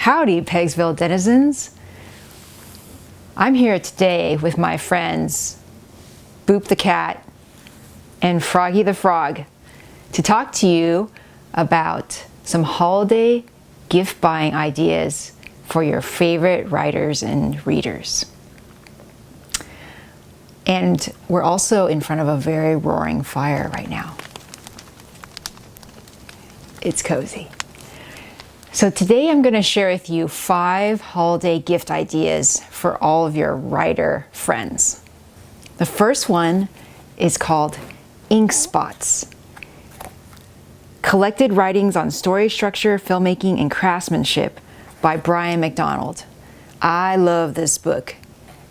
Howdy, Pegsville denizens. I'm here today with my friends Boop the cat and Froggy the frog to talk to you about some holiday gift buying ideas for your favorite writers and readers. And we're also in front of a very roaring fire right now. It's cozy. So today I'm going to share with you 5 holiday gift ideas for all of your writer friends. The first one is called Ink Spots. Collected Writings on Story Structure, Filmmaking, and Craftsmanship by Brian McDonald. I love this book.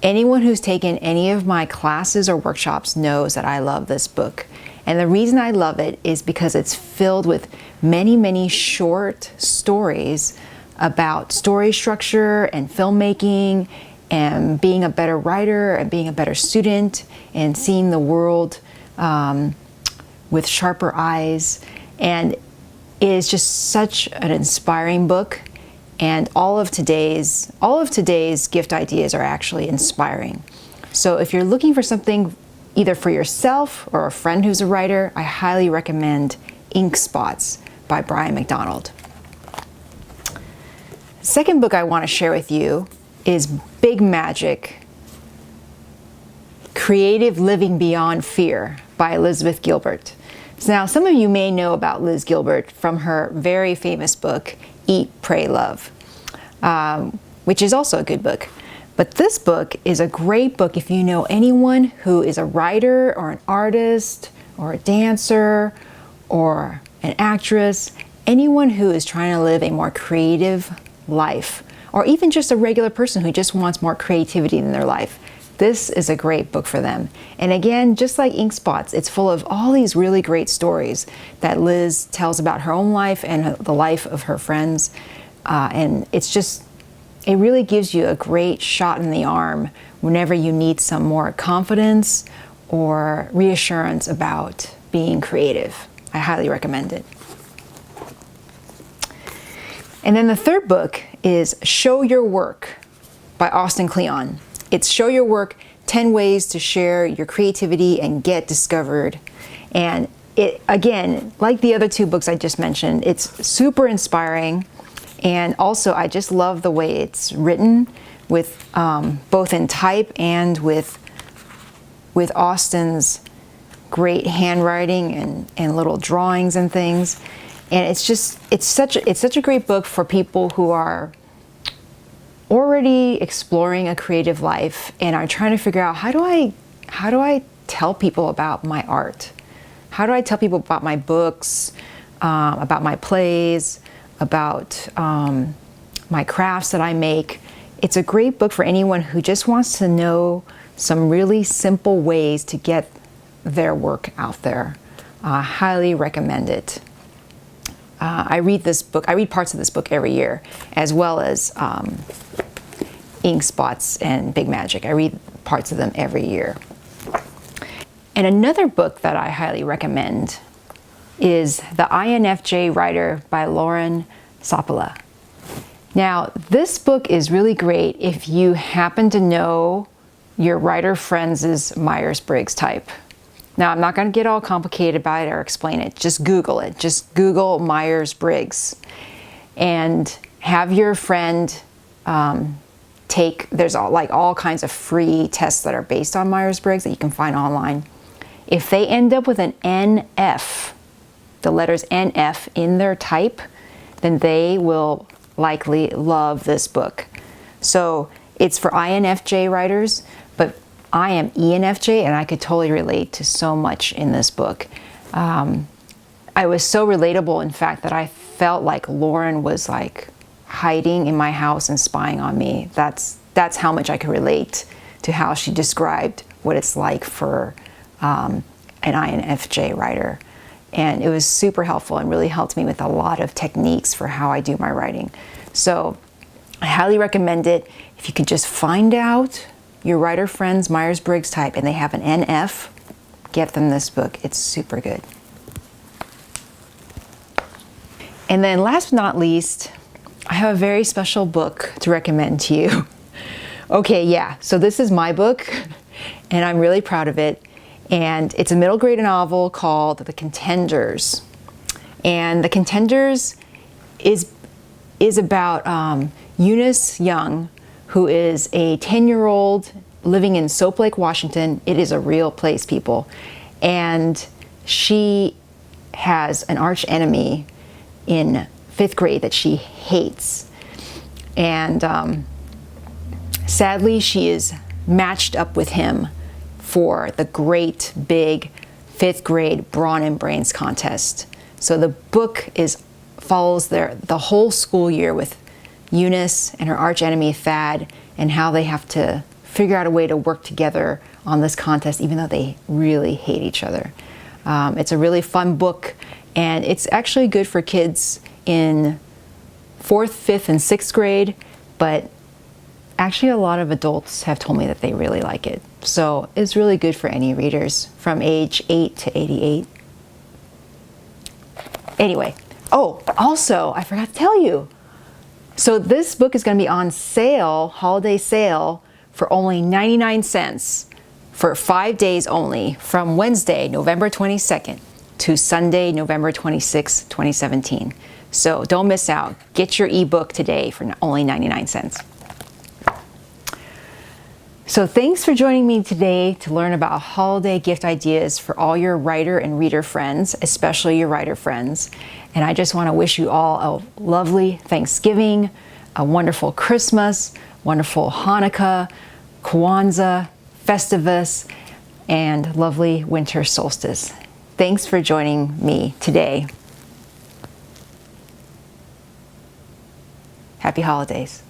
Anyone who's taken any of my classes or workshops knows that I love this book. And the reason I love it is because it's filled with many short stories about story structure and filmmaking and being a better writer and being a better student and seeing the world with sharper eyes. And it is just such an inspiring book. And all of today's gift ideas are actually inspiring. So if you're looking for something either for yourself or a friend who's a writer, I highly recommend Ink Spots by Brian McDonald. The second book I want to share with you is Big Magic, Creative Living Beyond Fear by Elizabeth Gilbert. So now some of you may know about Liz Gilbert from her very famous book, Eat, Pray, Love, which is also a good book. But this book is a great book if you know anyone who is a writer or an artist or a dancer or an actress, anyone who is trying to live a more creative life, or even just a regular person who just wants more creativity in their life. This is a great book for them. And again, just like Ink Spots, it's full of all these really great stories that Liz tells about her own life and the life of her friends. And it really gives you a great shot in the arm whenever you need some more confidence or reassurance about being creative. I highly recommend it. And then the third book is Show Your Work by Austin Kleon. It's Show Your Work, 10 Ways to Share Your Creativity and Get Discovered. And it, again, like the other 2 books I just mentioned, it's super inspiring. And also, I just love the way it's written, with both in type and with Austin's great handwriting and little drawings and things. And it's such a great book for people who are already exploring a creative life and are trying to figure out how do I tell people about my art? How do I tell people about my books, about my plays, about my crafts that I make? It's a great book for anyone who just wants to know some really simple ways to get their work out there. Highly recommend it. I read parts of this book every year, as well as Ink Spots and Big Magic. I read parts of them every year. And another book that I highly recommend is The Infj Writer by Lauren Sopola. Now, this book is really great if you happen to know your writer friends' Myers-Briggs type. Now, I'm not going to get all complicated about it or explain it. Just Google it. Just Google Myers-Briggs and have your friend there's all kinds of free tests that are based on Myers-Briggs that you can find online. If they end up with an NF, the letters NF in their type, then they will likely love this book. So it's for INFJ writers, but I am ENFJ and I could totally relate to so much in this book. I was so relatable, in fact, that I felt like Lauren was like hiding in my house and spying on me. That's how much I could relate to how she described what it's like for an INFJ writer. And it was super helpful and really helped me with a lot of techniques for how I do my writing. So I highly recommend it. If you could just find out your writer friend's Myers-Briggs type and they have an NF, get them this book. It's super good. And then last but not least, I have a very special book to recommend to you. Okay, yeah, so this is my book, and I'm really proud of it. And it's a middle grade novel called The Contenders. And The Contenders is about Eunice Young, who is a 10-year-old living in Soap Lake, Washington. It is a real place, people. And she has an arch enemy in 5th grade that she hates. And sadly, she is matched up with him for the great big 5th grade Brawn and Brains contest. So the book follows the whole school year with Eunice and her arch enemy Thad, and how they have to figure out a way to work together on this contest, even though they really hate each other. It's a really fun book, and it's actually good for kids in 4th, 5th, and 6th grade, but actually a lot of adults have told me that they really like it. So it's really good for any readers from age 8 to 88. Anyway, oh, also, I forgot to tell you. So this book is going to be on sale, holiday sale, for only 99 cents for 5 days only, from Wednesday, November 22nd to Sunday, November 26, 2017. So don't miss out. Get your ebook today for only 99 cents. So thanks for joining me today to learn about holiday gift ideas for all your writer and reader friends, especially your writer friends. And I just want to wish you all a lovely Thanksgiving, a wonderful Christmas, wonderful Hanukkah, Kwanzaa, Festivus, and lovely winter solstice. Thanks for joining me today. Happy holidays.